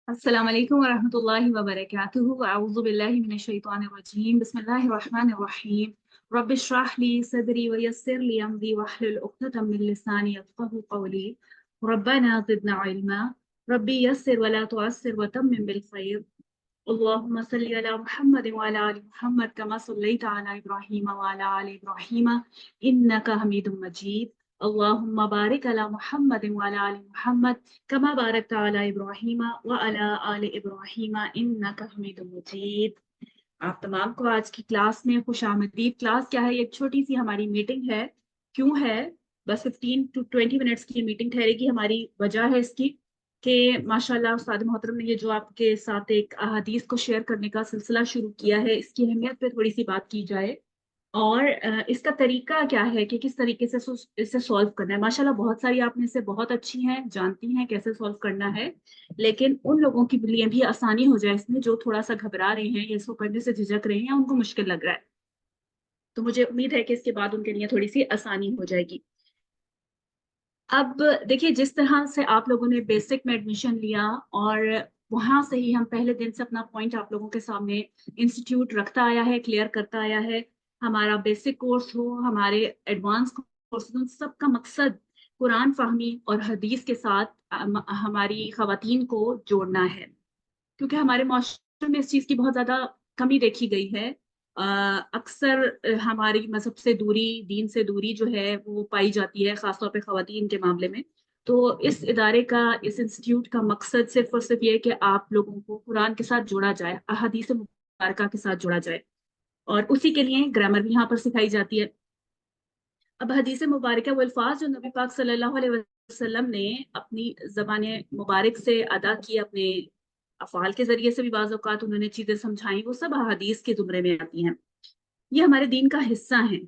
अस्सलाम वालेकुम वरहमतुल्लाहि वबरकातुहू अऊज़ु बिल्लाहि मिनश शैतानिर रजीम बिस्मिल्लाहिर रहमानिर रहीम रब्बि इश्रह ली सदरी व यस्सिर ली अमरी वहलुल उक़दतम मिन लिसानी यफ़क़हू क़ौली रब्बना ज़िदना इल्मा रब्बी यस्सिर व ला तुअस्सिर व तम्मिम बिल खैर अल्लाहुम्मा सल्लि अला मुहम्मद व अला आलि मुहम्मद कमा सल्लैता अला इब्राहीम व अला आलि इब्राहीम इन्नका हमीदुम मजीद अल्लाहुम्मा बारिक अला मुहम्मद व अला आलि मुहम्मद कमा बारकता अला इब्राहीम व अला आलि इब्राहीम इन्नका हमीदुम मजीद। आप तमाम को आज की क्लास में खुश आमदीद। क्लास क्या है? एक छोटी सी हमारी मीटिंग है। क्यों है? बस 15 to 20 मिनट्स की मीटिंग ठहरेगी। हमारी वजह है इसकी कि माशाल्लाह उस्ताद मोहतरम ने ये जो आपके साथ एक अहादीस को शेयर करने का सिलसिला शुरू किया है, इसकी अहमियत पे थोड़ी सी बात की जाए और इसका तरीका क्या है कि किस तरीके से इसे सॉल्व करना है। माशाल्लाह बहुत सारी आप में से बहुत अच्छी हैं, जानती हैं कैसे सॉल्व करना है, लेकिन उन लोगों के लिए भी आसानी हो जाए इसमें जो थोड़ा सा घबरा रहे हैं या इसको करने से झिझक रहे हैं या उनको मुश्किल लग रहा है, तो मुझे उम्मीद है कि इसके बाद उनके लिए थोड़ी सी आसानी हो जाएगी। अब देखिए, जिस तरह से आप लोगों ने बेसिक में एडमिशन लिया और वहां से ही हम पहले दिन से अपना पॉइंट आप लोगों के सामने इंस्टीट्यूट रखता आया है, क्लियर करता आया है। हमारा बेसिक कोर्स हो, हमारे एडवांस कोर्स, उन सब का मकसद कुरान फहमी और हदीस के साथ हमारी खवातीन को जोड़ना है, क्योंकि हमारे माशरे में इस चीज़ की बहुत ज़्यादा कमी देखी गई है। अक्सर हमारी मजहब से दूरी, दीन से दूरी जो है वो पाई जाती है, खासतौर पे खवातीन के मामले में। तो इस इदारे का, इस इंस्टीट्यूट का मकसद सिर्फ और सिर्फ ये है कि आप लोगों को कुरान के साथ जोड़ा जाए, अहादीस मुबारका के साथ जोड़ा जाए, और उसी के लिए ग्रामर भी यहाँ पर सिखाई जाती है। अब हदीस मुबारक वो अल्फाज जो नबी पाक सल्लल्लाहु अलैहि वसल्लम ने अपनी ज़बान मुबारक से अदा किए, अपने अफ़ाल के जरिए से भी बाज़ औक़ात उन्होंने चीज़ें समझाई, वो सब हदीस के ज़ुमरे में आती हैं। ये हमारे दीन का हिस्सा है।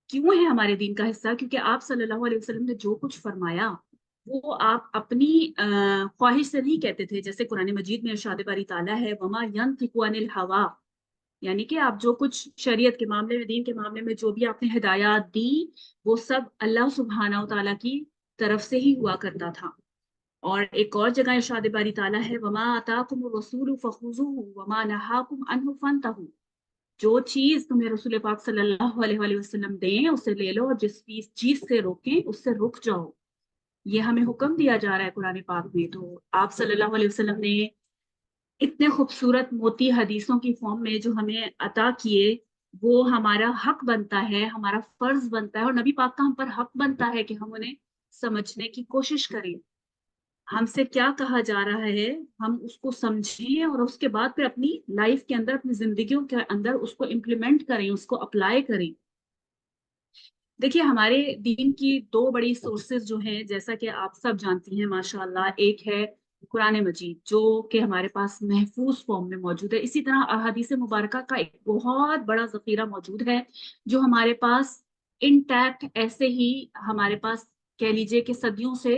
क्यों है हमारे दीन का हिस्सा? क्योंकि आप सल्लल्लाहु अलैहि वसल्लम ने जो कुछ फरमाया वो आप अपनी ख्वाहिश से नहीं कहते थे। जैसे कुरान मजीद में इरशाद बारी ताला है, वमा यंतिकु अनिल हवा, यानी कि आप जो कुछ शरीयत के मामले में, दीन के मामले में जो भी आपने हिदायत दी, वो सब अल्लाह सुब्हाना व तआला की तरफ से ही हुआ करता था। और एक और जगह इरशाद बारी ताला है, वमा अताकुम रसूल फखुजुहु वमा नहाकुम अन्हु फंतहु, जो चीज तुम्हें रसूल पाक सल्लल्लाहु अलैहि वसल्लम दें उसे ले लो, और जिस चीज से रोकें उससे रुक जाओ। ये हमें हुक्म दिया जा रहा है कुरान पाक में। तो आप सल्लल्लाहु अलैहि वसल्लम ने इतने खूबसूरत मोती हदीसों की फॉर्म में जो हमें अता किए, वो हमारा हक बनता है, हमारा फर्ज बनता है, और नबी पाक का हम पर हक बनता है कि हम उन्हें समझने की कोशिश करें। हमसे क्या कहा जा रहा है हम उसको समझें और उसके बाद फिर अपनी लाइफ के अंदर, अपनी जिंदगियों के अंदर उसको इम्प्लीमेंट करें, उसको अप्लाई करें। देखिए, हमारे दीन की दो बड़ी सोर्सेज जो हैं, जैसा कि आप सब जानती हैं माशाल्लाह, एक है कुरान मजीद जो कि हमारे पास महफूज फॉर्म में मौजूद है। इसी तरह अहादीस मुबारका का एक बहुत बड़ा जखीरा मौजूद है जो हमारे पास इंटैक्ट ऐसे ही हमारे पास, कह लीजिए कि सदियों से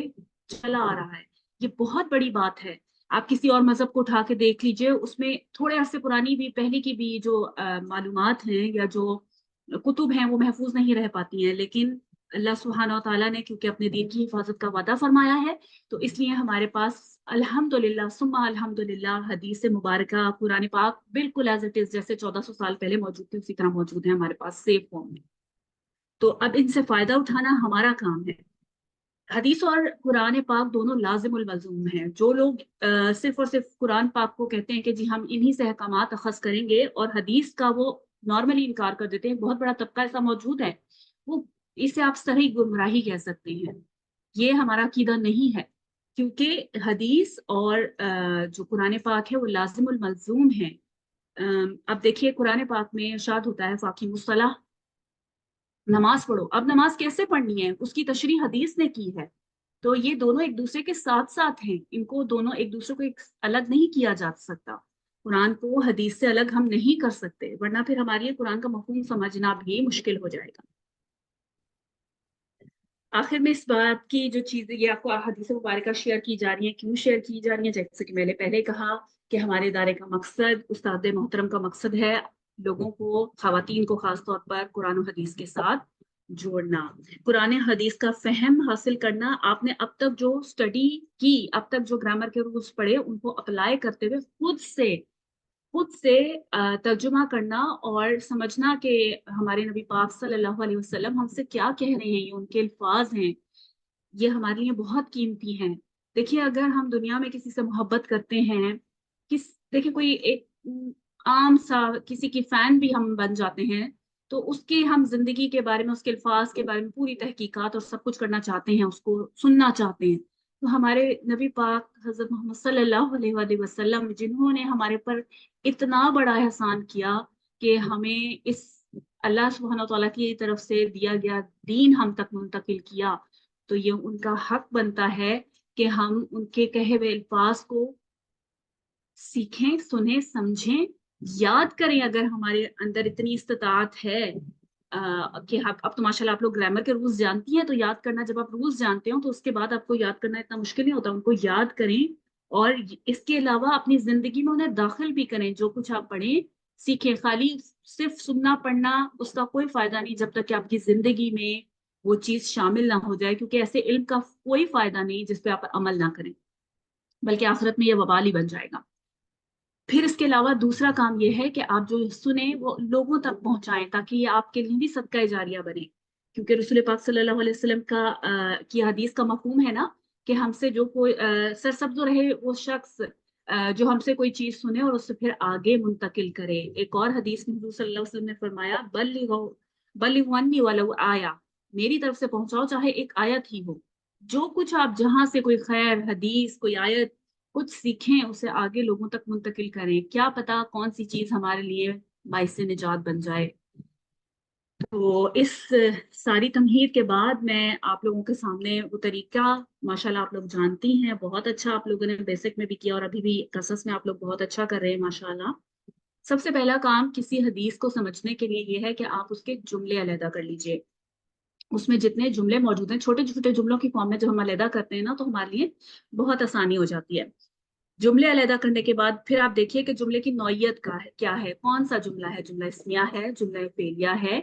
चला आ रहा है। ये बहुत बड़ी बात है। आप किसी और मजहब को उठा के देख लीजिए, उसमें थोड़े अरसे पुरानी भी, पहले की भी जो मालूमात हैं या जो कुतुब हैं वो महफूज नहीं रह पाती हैं, लेकिन अल्लाह सुब्हानहू व तआला ने क्योंकि अपने दीन की हिफाजत का वादा फरमाया है, तो इसलिए हमारे पास अल्हम्दुलिल्लाह सुम्मा अल्हम्दुलिल्लाह हदीस मुबारका कुरान पाक बिल्कुल एज इट इज, जैसे 1400 साल पहले मौजूद थी, उसी तरह मौजूद है हमारे पास सेफ फॉर्म में। तो अब इनसे फायदा उठाना हमारा काम है। हदीस और कुरान पाक दोनों लाजिमुल मलजूम हैं। जो लोग सिर्फ और सिर्फ कुरान पाक को कहते हैं कि जी हम इन्हीं से अहकामात अखज़ करेंगे, और हदीस का वो नॉर्मली इनकार कर देते हैं, बहुत बड़ा तबका ऐसा मौजूद है, वो, इसे आप सही गुमराही कह सकते हैं। ये हमारा अकीदा नहीं है, क्योंकि हदीस और जो कुरान पाक है वो लाजिमुल मलजूम है। अब देखिए, कुरान पाक में इरशाद होता है, फाकिमुस्सलाह, नमाज पढ़ो। अब नमाज कैसे पढ़नी है उसकी तशरीह हदीस ने की है। तो ये दोनों एक दूसरे के साथ साथ हैं, इनको दोनों एक दूसरे को एक अलग नहीं किया जा सकता। कुरान को हदीस से अलग हम नहीं कर सकते, वरना फिर हमारे लिए कुरान का मफहूम समझना भी मुश्किल हो जाएगा। आखिर में इस बात की जो चीजें ये आपको हदीस मुबारका शेयर की जा रही है, क्यों शेयर की जा रही है? जैसे कि मैंने पहले कहा कि हमारे इदारे का मकसद, उस्ताद मोहतरम का मकसद है लोगों को, खवातीन को खास तौर पर कुरान और हदीस के साथ जोड़ना, कुरान हादीस का फहम हासिल करना। आपने अब तक जो स्टडी की, अब तक जो ग्रामर के रूल्स पढ़े, उनको अप्लाई करते हुए खुद से तर्जुमा करना और समझना कि हमारे नबी पाक सल्लल्लाहु अलैहि वसल्लम हमसे क्या कह रहे हैं, ये उनके अल्फाज हैं, ये हमारे लिए बहुत कीमती हैं। देखिए, अगर हम दुनिया में किसी से मोहब्बत करते हैं, देखिए कोई एक आम सा किसी की फैन भी हम बन जाते हैं, तो उसके हम जिंदगी के बारे में, उसके अल्फाज के बारे में पूरी तहकीकात और सब कुछ करना चाहते हैं, उसको सुनना चाहते हैं। तो हमारे नबी पाक हजरत मोहम्मद सल्लल्लाहु अलैहि वसल्लम, जिन्होंने हमारे पर इतना बड़ा एहसान किया कि हमें इस अल्लाह सुब्हानहू तआला की तरफ से दिया गया दीन हम तक मुंतकिल किया, तो ये उनका हक बनता है कि हम उनके कहे हुए अल्फाज को सीखें, सुने, समझें, याद करें। अगर हमारे अंदर इतनी इस्तिताअत है कि अब तो माशाल्लाह आप लोग ग्रामर के रूल्स जानती हैं, तो याद करना, जब आप रूल्स जानते हो तो उसके बाद आपको याद करना इतना मुश्किल नहीं होता। उनको याद करें और इसके अलावा अपनी जिंदगी में उन्हें दाखिल भी करें। जो कुछ आप पढ़ें, सीखें। खाली सिर्फ सुनना पढ़ना, उसका कोई फायदा नहीं जब तक कि आपकी जिंदगी में वो चीज शामिल ना हो जाए, क्योंकि ऐसे इल्म का कोई फायदा नहीं जिस पे आप अमल ना करें, बल्कि आखिरत में ये वबाल ही बन जाएगा। फिर इसके अलावा दूसरा काम यह है कि आप जो सुने वो लोगों तक पहुंचाएं, ताकि ये आपके लिए भी सदका जारिया बने। क्योंकि रसूल पाक सल्लल्लाहु अलैहि वसल्लम की हदीस का मफहूम है ना, कि हमसे जो कोई सरसब्ज रहे वो शख्स जो हमसे कोई चीज सुने और उससे फिर आगे मुंतकिल करे। एक और हदीस में हुजूर सल्लल्लाहु अलैहि वसल्लम ने फरमाया, बल्लिगु वलो आया, मेरी तरफ से पहुंचाओ चाहे एक आयत ही हो। जो कुछ आप जहां से कोई खैर हदीस, कोई आयत कुछ सीखें, उसे आगे लोगों तक मुंतकिल करें। क्या पता कौन सी चीज हमारे लिए बाइस निजात बन जाए। तो इस सारी तमहीद के बाद मैं आप लोगों के सामने वो तरीका, माशाल्लाह आप लोग जानती हैं, बहुत अच्छा आप लोगों ने बेसिक में भी किया और अभी भी कसस में आप लोग बहुत अच्छा कर रहे हैं माशाल्लाह। सबसे पहला काम किसी हदीस को समझने के लिए ये है कि आप उसके जुमले अलहदा कर लीजिए। उसमें जितने जुमले मौजूद हैं, छोटे छोटे जुमलों की फॉर्म में जब हम अलहदा करते हैं ना, तो हमारे लिए बहुत आसानी हो जाती है। जुमले अलहदा करने के बाद फिर आप देखिए कि जुमले की नौइयत का है, क्या है, कौन सा जुमला है, जुमला इस्मिया है, जुमला फेलिया है,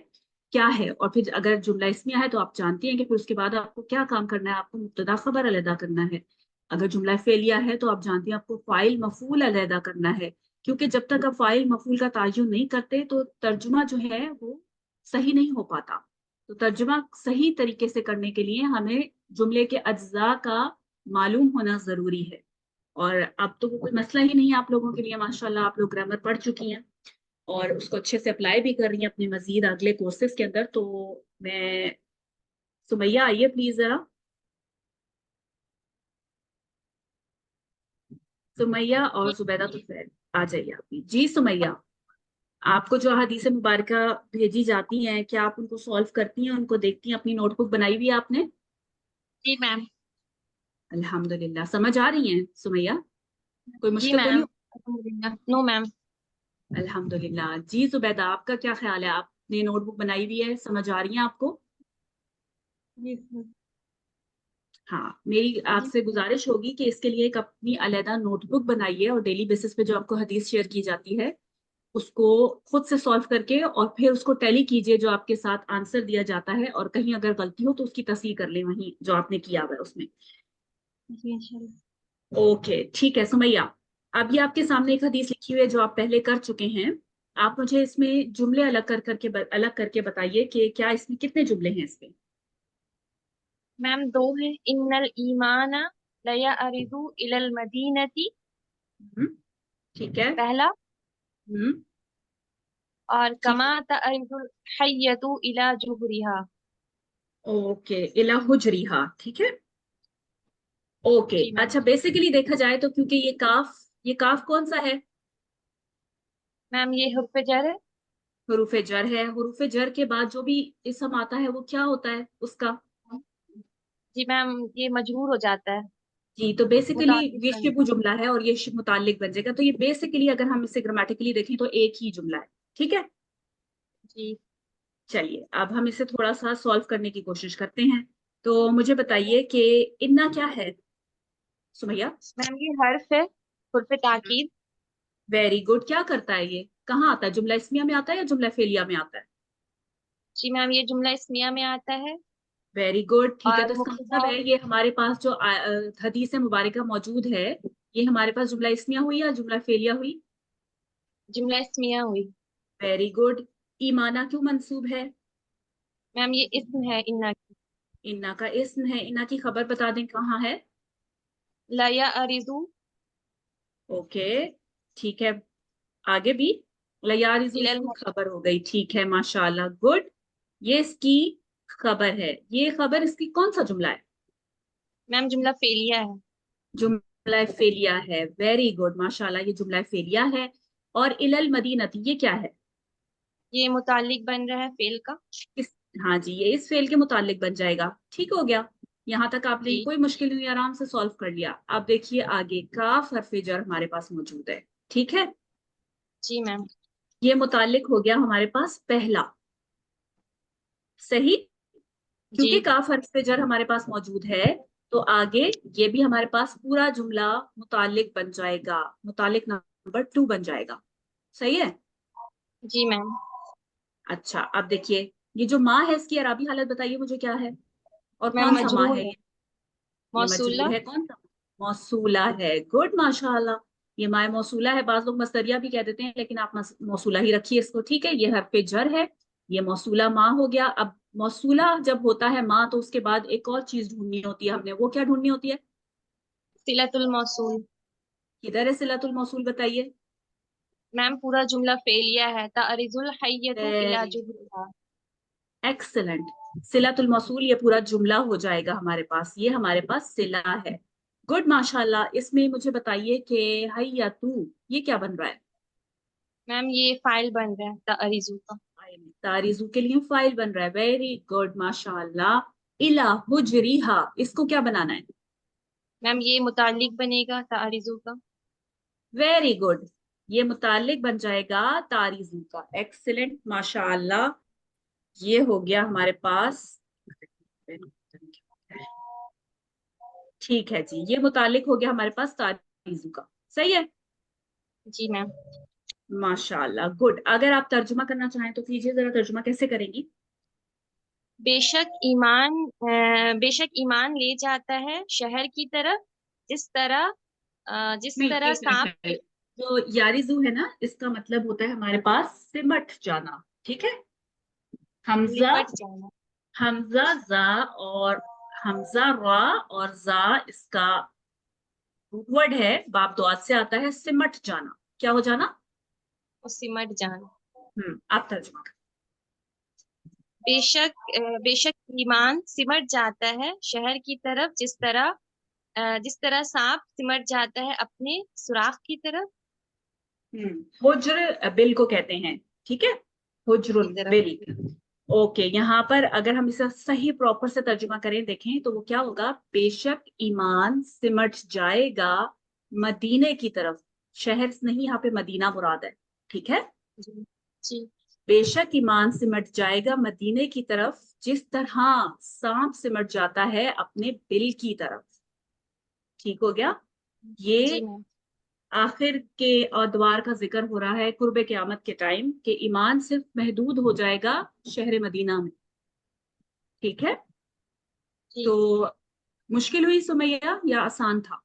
क्या है। और फिर अगर जुमला इस्मिया है तो आप जानती हैं कि फिर उसके बाद आपको क्या काम करना है, आपको मुब्तदा खबर अलहदा करना है। अगर जुमला फेलिया है तो आप जानती हैं आपको फाइल मफूल अलहदा करना है। क्योंकि जब तक आप फाइल मफूल का तायुन नहीं करते तो तर्जुमा जो है वो सही नहीं हो पाता। तो तर्जुमा सही तरीके से करने के लिए हमें जुमले के अज्जा का मालूम होना जरूरी है। और अब तो वो कोई मसला ही नहीं है आप लोगों के लिए, माशाल्लाह आप लोग ग्रामर पढ़ चुकी हैं और उसको अच्छे से अप्लाई भी कर रही हैं अपने मजीद अगले कोर्सेज के अंदर। तो मैं, सुमैया आइए प्लीज जरा, सुमैया और जुबैदा तो फिर आ जाइए आप भी। जी सुमैया, आपको जो हदीस मुबारका भेजी जाती हैं, क्या आप उनको सॉल्व करती हैं, उनको देखती हैं, अपनी नोटबुक बनाई हुई है आपने? जी मैम। अल्हम्दुलिल्लाह, समझ आ रही हैं सुमैया? कोई जी मुश्किल तो नहीं? मैम, अल्हम्दुलिल्लाह। No ma'am. अल्हम्दुलिल्लाह। जी जुबैदा, आपका क्या ख्याल है, आपने नोटबुक बनाई हुई है, समझ आ रही है आपको? जी सर। हाँ, मेरी जी आपसे गुजारिश होगी कि इसके लिए एक अपनी अलहदा नोटबुक बनाइए और डेली बेसिस पे जो आपको हदीस शेयर की जाती है उसको खुद से सॉल्व करके और फिर उसको टैली कीजिए जो आपके साथ आंसर दिया जाता है, और कहीं अगर गलती हो तो उसकी तस्हीह कर लें वहीं जो आपने किया हुआ है उसमें। जी इंशाल्लाह। ओके ठीक है सुमैया, अब ये आपके सामने एक हदीस लिखी हुई है जो आप पहले कर चुके हैं। आप मुझे इसमें जुमले अलग करके बताइए कि क्या इसमें कितने जुमले हैं इसमें। मैम दो है। इन्नल ईमाना लया अरिदु इलल मदीनती, हम्म, ठीक है। पहला। हम्म, और ठीक कमा है। तअरिदुल हय्यतु इला जुहरिहा। ओके, इला हुजरिहा, ठीक है। ओके, जी मैम। अच्छा, बेसिकली देखा जाए तो क्योंकि ये काफ कौन सा है? मैम ये हुर्फ जर है। हुरूफे जर है। हुरूफे जर के बाद जो भी इसम आता है वो क्या होता है उसका? जी मैम ये मजबूर हो जाता है। जी, तो बेसिकली मुतालिक ये बन शिबु जाता जुमला है और ये मुतालिक बन जाएगा। तो ये बेसिकली अगर हम इसे ग्रामेटिकली देखें तो एक ही जुमला है, ठीक है। है। जी चलिए अब हम इसे थोड़ा सा सॉल्व करने की कोशिश करते हैं। तो मुझे बताइए कि इन्ना क्या है सुमैया? मैम ये हर्फ है, हुर्फ ताकीद। वेरी गुड, क्या करता है ये, कहाँ आता है, जुमला इस्मिया में आता है या जुमला फेलिया में आता है? जी मैम, ये जुमला इस्मिया में आता है। वेरी गुड, ठीक है। और तो इसका मतलब मुब्तदा है ये हमारे पास जो हदीस मुबारका मौजूद है, ये हमारे पास जुमला इस्मिया हुई या जुमला फेलिया हुई? जुमला इस्मिया हुई। Very good. ईमाना क्यों मंसूब है? मैम ये इस्म है इन्ना की। इन्ना का इस्म है। इन्ना की खबर बता दें कहाँ है? ला या अरिजू। ओके, ठीक है। आगे भी? लयारिजु इलल इसकी म- खबर हो गई, ठीक है, माशाल्लाह, गुड। ये इसकी खबर है। ये खबर इसकी कौन सा जुमला है? मैम जुमला फेलिया है। जुमला फेलिया है। वेरी गुड, माशाल्लाह, ये जुमला फेलिया है। और इलल मदीनती ये क्या है? ये मुतालिक बन रहा है फेल का। इस हाँ जी, ये इस फेल के मुतालिक बन जाएगा। ठीक हो गया। यहाँ तक आपने जी। कोई मुश्किल नहीं, आराम से सॉल्व कर लिया। अब देखिए आगे, काफ हरफ जर हमारे पास मौजूद है। ठीक है, जी मैम। ये मुतालिक हो गया हमारे पास पहला। सही। जी। क्योंकि काफ हर्फ पे जर हमारे पास मौजूद है, तो आगे ये भी हमारे पास पूरा जुमला मुतालिक बन जाएगा, मुतालिक नंबर 2 बन जाएगा। सही है। जी मैम। अच्छा, अब देखिए, ये जो माँ है इसकी अरबी हालत बताइए मुझे क्या है, और मैम कौन सा माँ मजरूर है है। ये मजरूर मौसूला। है, कौन सा? मौसूला है। गुड, माशाअल्लाह। ये माए मौसूला है। बाज लोग मस्तरिया भी कह देते हैं, लेकिन आप मौसूला ही रखिए इसको। ठीक है, ये हर्फ पे जर है। ये मौसूला माँ हो गया। अब मौसूला जब होता है माँ, तो उसके बाद एक और चीज ढूंढनी होती है हमने। वो क्या ढूंढनी होती है? सिलतुल मौसूल। किधर है सिलतुल मौसूल, बताइए। मैम पूरा जुमला फेलिया है। तारिजुल हय्यतु इला वेरी जुहरिहा। एक्सलेंट। सिलातुल मौसूल ये पूरा जुमला हो जाएगा हमारे पास। ये हमारे पास सिला है। गुड, माशाल्लाह। इसमें मुझे बताइए कि हैया तू, ये क्या बन रहा है? मैम ये फाइल बन रहा है तारिजु का। तारीजू के लिए फाइल बन रहा है। वेरी गुड, माशाल्लाह। इला हुजरिहा, इसको क्या बनाना है? मैम ये मुतालिक बनेगा तारिजु का। वेरी गुड, ये मुतालिक बन जाएगा तारीजू का। एक्सीलेंट, माशाल्लाह। ये हो गया हमारे पास। ठीक है जी, ये मुतालिक हो गया हमारे पास तारीजू का। सही है, जी मैम। माशाल्लाह, गुड। अगर आप तर्जुमा करना चाहें तो कीजिए, जरा तर्जुमा कैसे करेंगी? बेशक ईमान ले जाता है शहर की तरफ, जिस तरह जिस नहीं, तरह एक मिनट सांप। पहले। जो यारिजू है ना, इसका मतलब होता है हमारे पास सिमट जाना। ठीक है। हमजा, लिपट जाना। हमजा जा, और हमजा रा, और जा इसका वर्ड है, बाप दुआत से आता है, सिमट जाना। क्या हो जाना? और सिमट जाना। आप तर्जुमा बेशक ईमान सिमट जाता है शहर की तरफ, जिस तरह सांप सिमट जाता है अपने सुराख की तरफ। हुज्र बिल को कहते हैं। ठीक है, की हुज्रुल तरफ। बिल। ओके, यहाँ पर अगर हम इसे सही प्रॉपर से तर्जुमा करें, देखें तो वो क्या होगा? बेशक ईमान सिमट जाएगा मदीने की तरफ। शहर नहीं, यहाँ पे मदीना मुराद है। ठीक है। जी। जी। बेशक ईमान सिमट जाएगा मदीने की तरफ, जिस तरह सांप सिमट जाता है अपने बिल की तरफ। ठीक हो गया। ये जी मैम। आखिर के अदवार का जिक्र हो रहा है, कुर्बे क़यामत के टाइम के ईमान सिर्फ महदूद हो जाएगा शहर मदीना में। ठीक है। जी। तो मुश्किल हुई सुमैया या आसान था?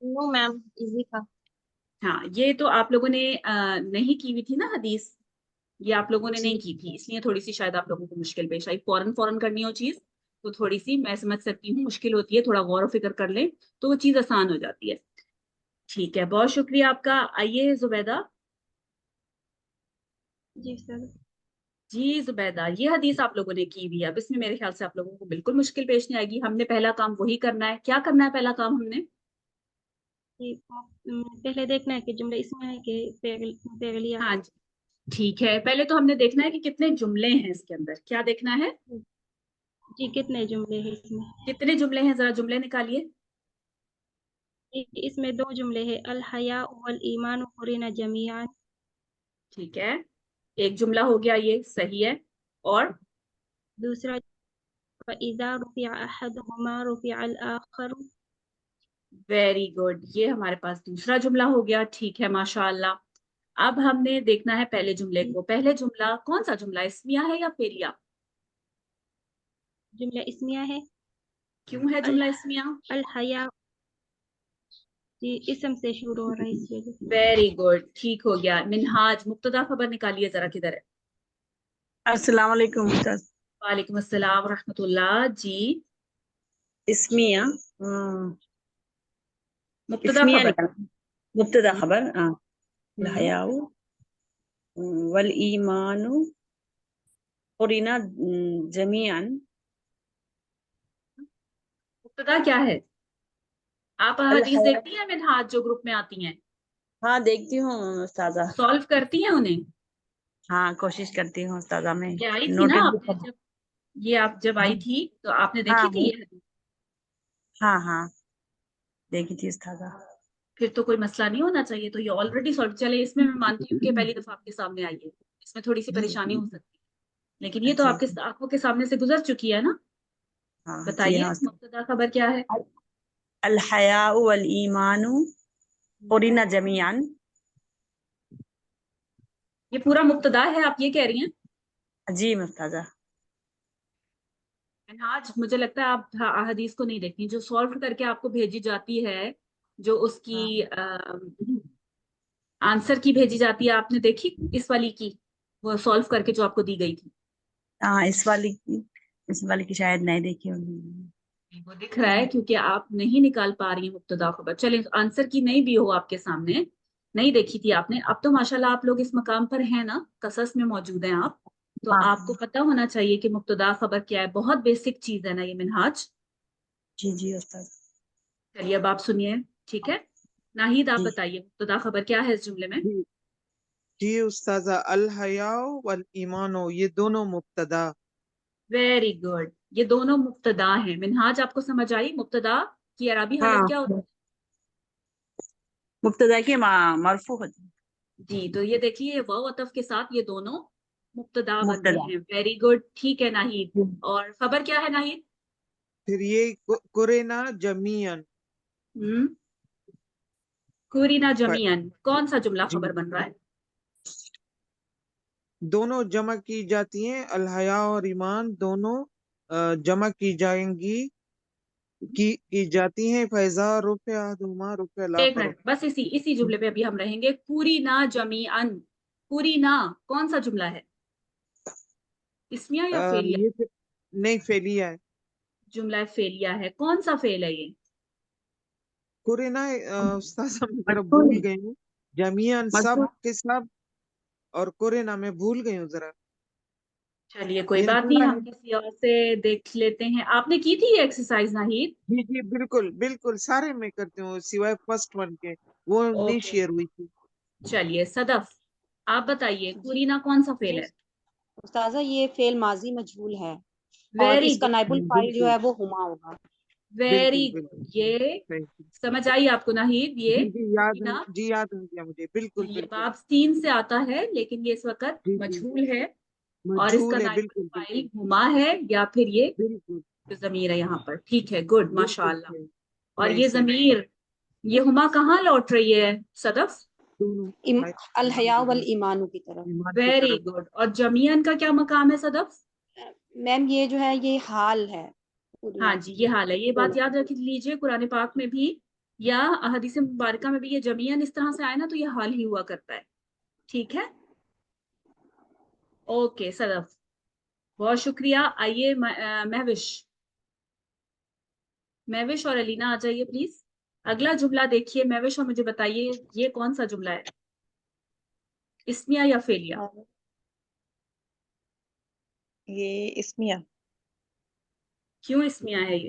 नो मैम, इजी था। हाँ, ये तो आप लोगों ने नहीं की हुई थी ना हदीस। ये आप लोगों ने नहीं जी। की थी, इसलिए थोड़ी सी शायद आप लोगों को मुश्किल पेश आई। फौरन फौरन करनी हो चीज तो थोड़ी सी, मैं समझ सकती हूँ, मुश्किल होती है। थोड़ा गौर फिक्र कर लें तो वो चीज आसान हो जाती है। ठीक है, बहुत शुक्रिया आपका। आइए जुबैदा। जी सर। जी जुबैदा, ये हदीस आप लोगों ने की हुई है। अब इसमें मेरे ख्याल से आप लोगों को बिल्कुल मुश्किल पेश नहीं आएगी। हमने पहला काम वही करना है। क्या करना है पहला काम हमने? कि पहले देखना है कि जुमला इसमें है कि पेगलिया। हाँ जी, ठीक है। पहले तो हमने देखना है कि कितने जुमले हैं इसके अंदर। क्या देखना है? जी कितने जुमले हैं इसमें? कितने जुमले हैं, जरा जुमले निकालिए। इसमें दो जुमले हैं, अल हया वल ईमान कुरिना जमीआन। ठीक है, एक जुमला हो गया, ये सही है। और दूसरा, इज़ा रुफिअ अहदुहुमा रुफिअ अल आखर। वेरी गुड, ये हमारे पास दूसरा जुमला हो गया। ठीक है, माशाअल्लाह। अब हमने देखना है पहले जुमले को। पहले जुमला कौन सा जुमला, इस्मिया है या फेलिया? जुमला इस्मिया है। क्यों है अल जुमला इस्मिया? अल हया जी इस्म से शुरू हो रहा है इस वजह से। वेरी गुड, ठीक हो गया। मिनहाज, मुब्तदा खबर निकालिए जरा, किधर है? अस्सलाम वालेकुम उस्ताद। वालेकुम अस्सलाम रहमतुल्लाह जी। इस्मिया मुब्तदा इस्मिया खबर। निकल मुब्तदा हम्म, खबर हम्म, हयाउ वल ईमानु कुरिना जमीअन। मुब्तदा क्या है? आप अल हदीस हया, देखती हैं मिनहाज जो ग्रुप में आती हैं? हाँ देखती हूँ उस्तादा। सॉल्व करती हैं उन्हें? हाँ कोशिश करती हूँ उस्तादा में। ये आई थी ना नोटेड आपने जब, ये आप जब आई थी तो आपने हाँ देखी थी ये हदीस? हाँ हाँ देखी थी उस्तादा। फिर तो कोई मसला नहीं होना चाहिए, तो ये ऑलरेडी सॉल्व। चले, इसमें मैं मानती हूँ कि पहली दफा आपके सामने आई है, इसमें थोड़ी सी परेशानी हो सकती है, लेकिन ये तो जी आपके आंखों के सामने से गुजर चुकी है ना। हाँ जी बताइए हाँ उस्ताद। मुब्तदा खबर क्या है? अल हयाउ वल ईमानु कुरिना जमीअन। ये पूरा मुब्तदा है, आप ये कह रही हैं? जी उस्तादा। आज मुझे लगता है आप हदीस को नहीं देखती, जो सॉल्व करके आपको भेजी जाती है, जो उसकी हाँ आंसर की भेजी जाती है, आपने देखी इस वाली की? वो सॉल्व करके जो आपको दी गई थी, हाँ इस वाली की शायद नहीं देखी होगी। वो दिख रहा है क्योंकि आप नहीं निकाल पा रही हैं मुब्तदा खबर। चलिए, आंसर की नहीं भी हो आपके सामने, नहीं देखी थी आपने, अब तो माशाल्लाह आप लोग इस मकाम पर हैं ना, कसस में मौजूद हैं आप, तो हाँ आपको पता होना चाहिए कि मुब्तदा खबर क्या है। बहुत बेसिक चीज है ना ये मिनहाज। जी जी उस्ताद। चलिए अब आप सुनिए, ठीक है? नाहिद, आप जी बताइए मुब्तदा खबर क्या है इस जुमले में? जी जी उस्ताजा, अल हयाओ वल ईमानो ये दोनों मुब्तदा। वेरी गुड, ये दोनों मुब्तदा हैं। मिनहाज, आपको समझ आई मुब्तदा की अरबी हालत हाँ क्या होती मुब्तदा की मरफू होती है? जी, तो ये देखिए वाव अतफ के साथ ये दोनों मुब्तदा बनते मुब्तदा। हैं। वेरी गुड, ठीक है नाहिद। जी। और खबर क्या है नाहिद? फिर ये कुरेना जमीयन। हम्म, कुरीना फ- जमीयन, कौन सा जुमला जी खबर बन रहा है? दोनों जमा की जाती हैं, अल हया और ईमान दोनों जमा की जाएंगी, की जाती हैं। फैजा रुपया दुमा रुपया एक लाखर। मिनट, बस इसी जुमले पे अभी हम रहेंगे। कुरीना जमीअन, कुरीना कौन सा जुमला है? इस्मिया या फेलिया? ये नहीं फेलिया है। जुमला फेलिया है। कौन सा फेल है ये? कुरेना उस्ताजा मैं जरा भूल मजबूरी गई हूँ। जमीयन सब मजबूर। के सब, और कुरेना मैं भूल गई हूँ जरा। चलिए कोई ये बात नहीं, निकला हम है। किसी और से देख लेते हैं। आपने की थी ये एक्सरसाइज नाहिद? जी जी बिल्कुल बिल्कुल, सारे मैं करती हूँ सिवाय फर्स्ट वन के, वो नहीं ओके, शेयर हुई थी। चलिए सदफ, आप बताइए जी कुरीना कौन सा फेल जी है? उस्ताजा, ये फेल माजी मजहूल है और वेरी इसका गुड, नाइबुल फाइल जो बिल्कुल है वो हुमा होगा। वेरी बिल्कुल गुड। बिल्कुल। ये थैंक यू। समझ आई आपको नाहिद? ये जी जी याद है, कुरीना, जी याद हो गया मुझे, जी बिल्कुल ये बिल्कुल। बाब सीन से आता है, लेकिन ये इस वक्त जी जी मजहूल है, और इसका मजहूल है, नाइबुल बिल्कुल फाइल बिल्कुल हुमा है, या फिर ये बिल्कुल जो जमीर है यहाँ पर। ठीक है, गुड, बिल्कुल सही। माशाल्लाह। और सही ये सही। जमीर, ये हुमा कहाँ लौट रही है सदफ? दोनों इम, साइड अल हया ईमान वल ईमानु की तरफ। की वेरी तरफ। गुड। और जमीयन का क्या मकाम है सदफ? मैम ये जो है ये हाल है पूरी हाँ ना। जी, ये हाल है। ये बात दोनों। याद रख लीजिए, कुरान पाक में भी या अहदीस मुबारका में भी ये जमीयन इस तरह से आए ना, तो ये हाल ही हुआ करता है। ठीक है, ओके सदफ, बहुत शुक्रिया। आइए महविश, महविश और अलीना आ जाइए प्लीज। अगला जुमला देखिए महविश, और मुझे बताइए ये कौन सा जुमला है, इस्मिया या फेलिया? ये इस्मिया। क्यों इस्मिया है ये?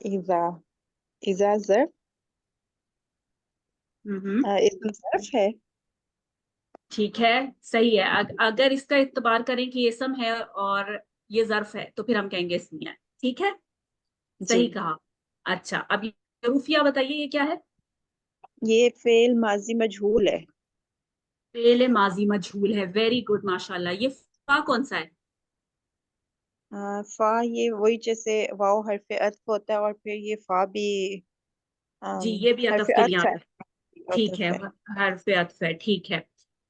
इज़ा इज़ा ज़र्फ हम्म, इस्म ज़र्फ है। ठीक है, सही है। अगर इसका इत्तेबार करें कि ये इसम है और ये ज़र्फ है, तो फिर हम कहेंगे इस्मिया है। ठीक है, जी सही कहा। अच्छा, अब ये रूफिया बताइए ये क्या है? ये फेल माजी मजहूल है। फेल माजी मजहूल है। वेरी गुड, माशाल्लाह। ये फा कौन सा है? फा ये वही जैसे वाव हरफ अत्फ होता है और फिर ये फा भी जी, ये भी हरफ अतफ के लिए अत्फ है। आता है। ठीक है, अत्फ है। हर्फ अतफ है, ठीक है।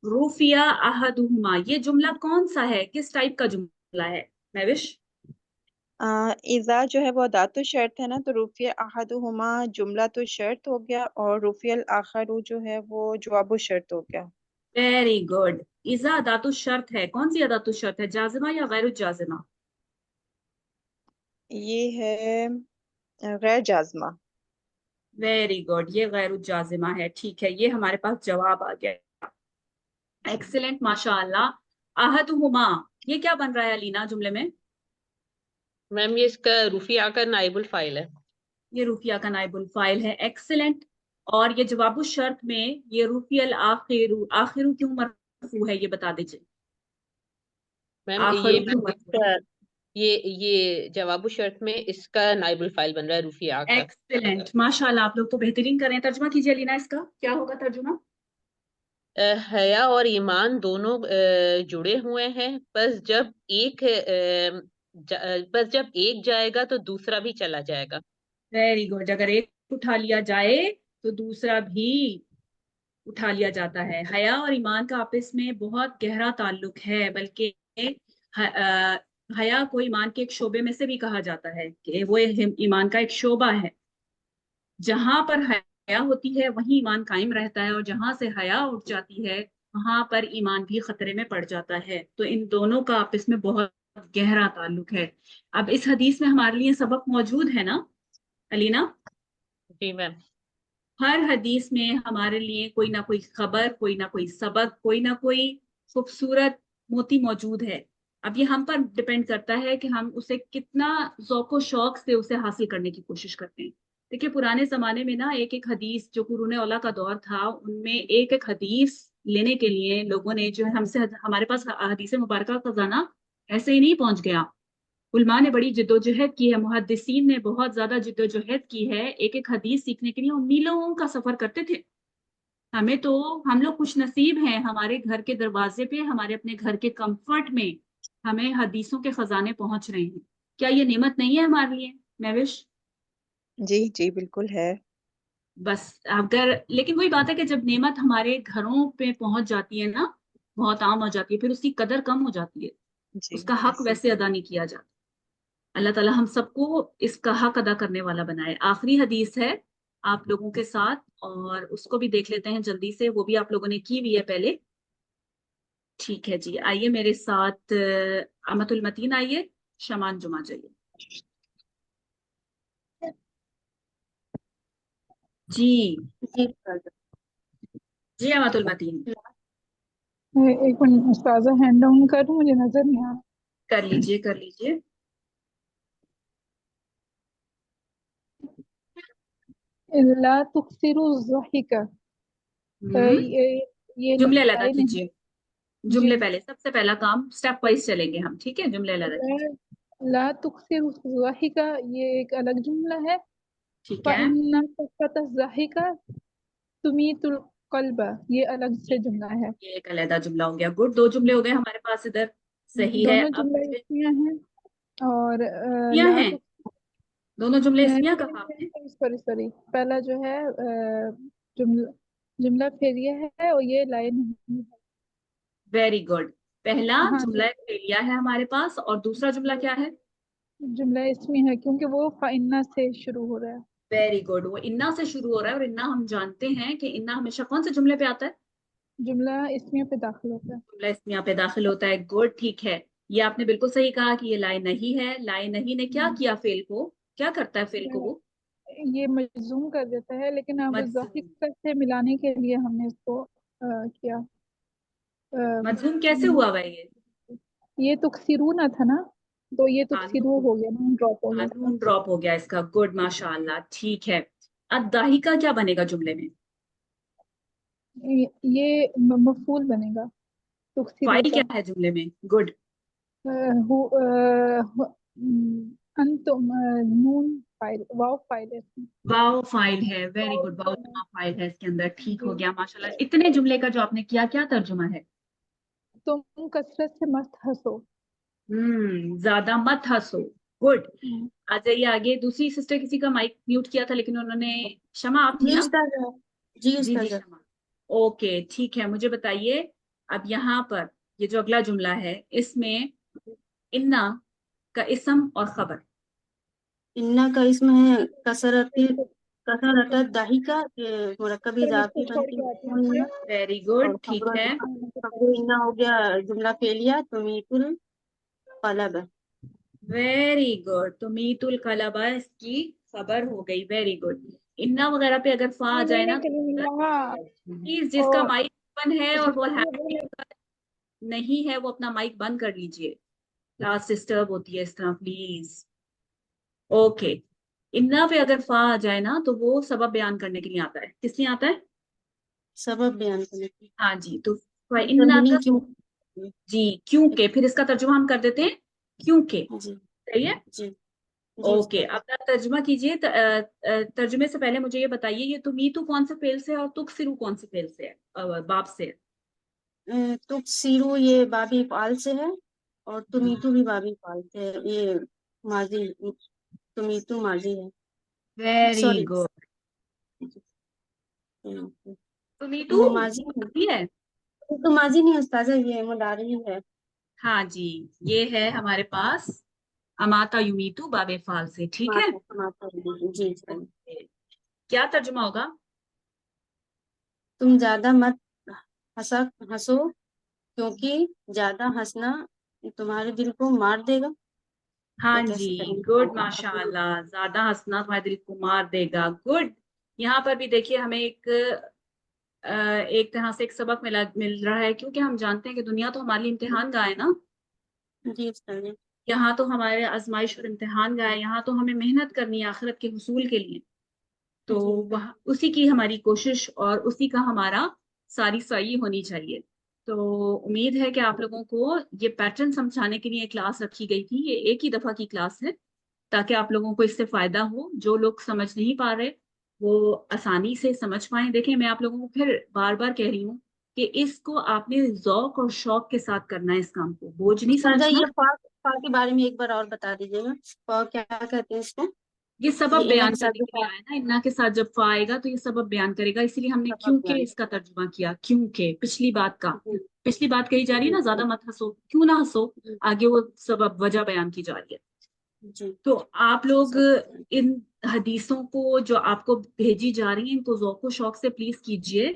रूफिया अहदुहुमा, ये जुमला कौन सा है, किस टाइप का जुमला है महविश? इज़ा जो है वो अदातु शर्त है ना, तो रुफिया अहदुहुमा जुमला तो शर्त हो गया, और रुफियल आखरू जो है वो जवाबु शर्त हो गया। Very good. इज़ा अदातु शर्त है, कौन सी अदातु शर्त है, जाजिमा या गैर जाजिमा? ये है गैर जाज़मा। वेरी गुड, ये गैर जाजिमा है, ठीक है, ये हमारे पास जवाब आ गया। एक्सीलेंट, माशाअल्लाह। अहदुहुमा, ये क्या बन रहा है अलीना जुमले में? मैम ये इसका रुफिया का नाइबुल फाइल है। ये रुफिया का नाइबुल फाइल है, एक्सीलेंट। और ये जवाबु शर्त में ये रुफियल आखिरु, आखिरु क्यों मरफू है, ये बता दीजिए। मैम आखिरु क्यों मरफू है? ये जवाबु शर्त में इसका नाइबुल फाइल बन रहा है रुफिया का। एक्सीलेंट, माशाल्लाह, आप लोग तो बेहतरीन कर रहे हैं। तर्जुमा कीजिए अलीना, इसका क्या होगा तर्जुमा? हया और ईमान दोनों जुड़े हुए हैं, बस जब एक जाएगा तो दूसरा भी चला जाएगा। वेरी गुड, अगर एक उठा लिया जाए तो दूसरा भी उठा लिया जाता है। हया और ईमान का आपस में बहुत गहरा ताल्लुक है, बल्कि हया को ईमान के एक शोबे में से भी कहा जाता है कि वो ईमान का एक शोबा है। जहां पर हया होती है वहीं ईमान कायम रहता है, और जहां से हया उठ जाती है वहां पर ईमान भी खतरे में पड़ जाता है। तो इन दोनों का आपस में बहुत गहरा ताल्लुक है। अब इस हदीस में हमारे लिए सबक मौजूद है ना अलीना? जी मैम। हर हदीस में हमारे लिए कोई ना कोई खबर, कोई ना कोई सबक, कोई ना कोई खूबसूरत मोती मौजूद है। अब ये हम पर डिपेंड करता है कि हम उसे कितना ज़ौक़ शौक से उसे हासिल करने की कोशिश करते हैं। देखिए, पुराने जमाने में ना एक एक हदीस, जो कुरान औला का दौर था, उनमें एक एक हदीस लेने के लिए लोगों ने जो है हमसे, हमारे पास हदीस मुबारक का खजाना ऐसे ही नहीं पहुंच गया। उलमा ने बड़ी जिद्दोजहद की है, मुहद्दिसीन ने बहुत ज्यादा जिद्दोजहद की है, एक एक हदीस सीखने के लिए वो मीलों का सफर करते थे। हमें तो, हम लोग खुश नसीब हैं, हमारे घर के दरवाजे पे, हमारे अपने घर के कंफर्ट में हमें हदीसों के खजाने पहुंच रहे हैं। क्या ये नेमत नहीं है हमारे लिए महविश? जी जी बिल्कुल है। बस अगर, लेकिन वही बात है कि जब नेमत हमारे घरों पे पहुंच जाती है ना, बहुत आम हो जाती है, फिर उसकी कदर कम हो जाती है, जी उसका हक वैसे अदा नहीं किया जाता। अल्लाह ताला हम सबको इसका हक अदा करने वाला बनाए। आखिरी हदीस है आप लोगों के साथ, और उसको भी देख लेते हैं जल्दी से, वो भी आप लोगों ने की हुई है पहले। ठीक है जी, आइए मेरे साथ, अमतुल मतीन आइए, शमान जुमा जाइए जी। जी अमतुल मतीन, एक मिनट उस्ताजा, हैंड डाउन करूं, मुझे नजर नहीं आ रहा। कर लीजिए कर लीजिए। इल्ला तुक्सिरु ज़हिका, ये जुमले अलग लाइन है। कीजिए, जी, जुमले पहले, सबसे पहला काम स्टेप वाइज चलेंगे हम, ठीक है? जुमले अलग कीजिए। ला तुक्सिरु ज़हिका, ये एक अलग जुमला है। ठीक है, फ़इन्ना सफ़्वत ज़हिका तुमीतुल क़ल्ब, ये अलग से जुमला है। ये एक अलग जुमला हो गया। गुड, दो जुमले हो गए हमारे पास इधर, सही है। दोनों अब जुमले मुझे इसमिया हैं। और इसमिया ला हैं, दोनों जुमले इसमिया कहा आपने? सॉरी सॉरी सॉरी, पहला जो है जुमला जुमला फेरिया है, और ये लाइन है। वेरी गुड, पहला हाँ, जुमला फेलिया है हमारे पास, और दूसरा जुमला क्या है? जुमला इसमें है क्योंकि वो फाइन्ना से शुरू हो रहा है। वेरी गुड, वो इन्ना से शुरू हो रहा है, और इन्ना हम जानते हैं कि इन्ना हमेशा कौन से जुमले पे आता है? जुमला इसमें पे दाखिल होता है। जुमला इसमिया पे दाखिल होता है। गुड, ठीक है, ये आपने बिल्कुल सही कहा कि ये लाई नहीं है। लाई नहीं ने क्या किया, फेल को क्या करता है, फेल को वो ये मजजूम कर देता है, लेकिन अब मजजूम। ज़ाहिर से मिलाने के लिए हमने इसको किया। मजजूम कैसे हुआ भाई ये? ये तुक्सिरूना था ना, तो ये हाँ, तुक्सिरू हो गया, नून ड्रॉप हो गया इसका। नून ड्रॉप हो गया इसका। गुड, माशाअल्लाह, ठीक है। अब दाही का क्या बनेगा जुमले में? ये मफूल बनेगा तुक्सिरू फाइल का। क्या है जुमले में? गुड, अंतुम, नून फाइल, वाव फाइल है इसमें। वाओ फाइल है। वेरी गुड, वाओ फाइल है इसके अंदर, ठीक हो जी, गया माशाल्लाह। इतने जुमले का जो आपने किया, क्या तर्जुमा है? तुम कसरत से मत हंसो। ज्यादा मत हंसो। गुड, हम्म, आ जाइए आगे। दूसरी सिस्टर किसी का माइक म्यूट किया था, लेकिन उन्होंने, शमा आप थी जी ना? उस्ताजा। जी जी जी उस्ताजा। शमा, ओके ठीक है। मुझे बताइए, اب یہاں پر یہ جو اگلا جملہ ہے اس میں انا کا اسم اور خبر. انا کا اسم ہے کثرت دہیکا مرکب اضافی بنتی ہے ویری اور گڈ. ٹھیک ہے. خبر انا ہو گیا جملہ فعلیہ تمیت القلب. Very good. تمیت القلب اس کی خبر ہو گئی. Very good. انا وغیرہ پہ اگر فا آ جائے نا پلیز جس کا مائک بند ہے اور وہ نہیں ہے وہ اپنا مائک بند کر لیجئے. کلاس ڈسٹرب ہوتی ہے اس طرح پلیز. اوکے. انا پہ اگر فا آ جائے نا تو وہ سبب بیان کرنے کے لیے آتا ہے. کس لیے آتا ہے؟ سبب بیان کرنے کی. ہاں جی. تو انا کا کیوں. جی کیونکہ پھر اس کا ترجمہ ہم کر دیتے ہیں کیونکہ. جی صحیح ہے. جی اوکے. اپنا ترجمہ کیجئے. ترجمے سے پہلے مجھے یہ بتائیے یہ تمیتو کون سے فعل سے ہے اور تکسرو کون سے فعل سے ہے باب سے؟ تکسیرو یہ بابی فعال سے ہے اور تمیتو بھی بابی فعال سے ہے. یہ ماضی تمیتو ماضی ہے. Very sorry good. تمیتو وہ ماضی ہے. تو ماضی نہیں استاذہ یہ مضارع ہے. ہاں جی یہ ہے ہمارے پاس اماتا یمیتو باب فعال سے. ٹھیک ہے. جی کیا ترجمہ ہوگا؟ تم زیادہ مت ہنسو کیونکہ زیادہ ہنسنا تمہارے دل کو مار دے گا. ہاں یہ جی کیسے کریں گڈ. گے؟ ماشاء اللہ. زیادہ ہنسنا تمہارے دل کو مار دے گا. گڈ. یہاں پر بھی دیکھیے ہمیں ایک طرح سے ایک سبق مل رہا ہے کیونکہ ہم جانتے ہیں کہ دنیا تو ہمارے لیے امتحان گاہ ہے نا. جی استاذ. یہاں تو ہمارے آزمائش اور امتحان گاہ ہے. یہاں تو ہمیں محنت کرنی ہے آخرت کے حصول کے لیے. تو وہاں اسی کی ہماری کوشش اور اسی کا ہمارا ساری سعی ہونی چاہیے. تو امید ہے کہ آپ لوگوں کو یہ پیٹرن سمجھانے کے لیے کلاس رکھی گئی تھی. یہ ایک ہی دفعہ کی کلاس ہے تاکہ آپ لوگوں کو اس سے فائدہ ہو. جو لوگ سمجھ نہیں پا رہے وہ آسانی سے سمجھ پائیں. دیکھیں میں آپ لوگوں کو پھر بار بار کہہ رہی ہوں کہ اس کو آپ نے ذوق اور شوق کے ساتھ کرنا ہے. اس کام کو بوجھ نہیں استاذہ سمجھنا. یہ فا کے بارے میں ایک بار اور بتا دیجیے گا. فا کیا کہتے ہیں اس کو؟ یہ سبب یہ انا بیان کے ساتھ کرنے کے لیے آیا نا. انا کے ساتھ جب فا آئے گا تو یہ سبب بیان کرے گا. اسی لیے ہم نے کیونکہ اس کا ترجمہ کیا. کیونکہ پچھلی بات کہی جا رہی ہے نا زیادہ مت ہنسو. کیوں نہ ہنسو؟ آگے وہ سبب وجہ بیان کی جا رہی ہے. تو آپ لوگ ان حدیثوں کو جو آپ کو بھیجی جا رہی ہیں ان کو ذوق و شوق سے پلیز کیجئے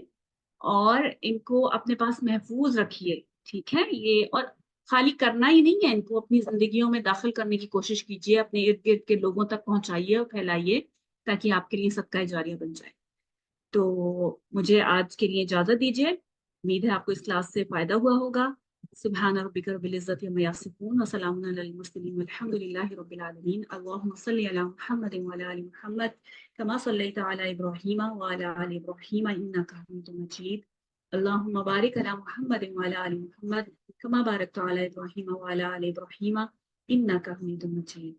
اور ان کو اپنے پاس محفوظ رکھیے. ٹھیک ہے. یہ اور خالی کرنا ہی نہیں ہے ان کو اپنی زندگیوں میں داخل کرنے کی کوشش کیجئے. اپنے ارد گرد کے لوگوں تک پہنچائیے اور پھیلائیے تاکہ آپ کے لیے صدقہ جاریہ بن جائے. تو مجھے آج کے لیے اجازت دیجیے. امید ہے آپ کو اس کلاس سے فائدہ ہوا ہوگا. سبحان ربک رب العزت عما یصفون وسلام علی المرسلین والحمد للہ رب العالمین. اللہم صلی علی محمد وعلی آل محمد کما صلیت علی ابراہیم وعلی آل ابراہیم انک حمید مجید. اللہم بارک علی محمد وعلی آل محمد کما بارکت علی ابراہیم وعلی آل ابراہیم انک حمید مجید.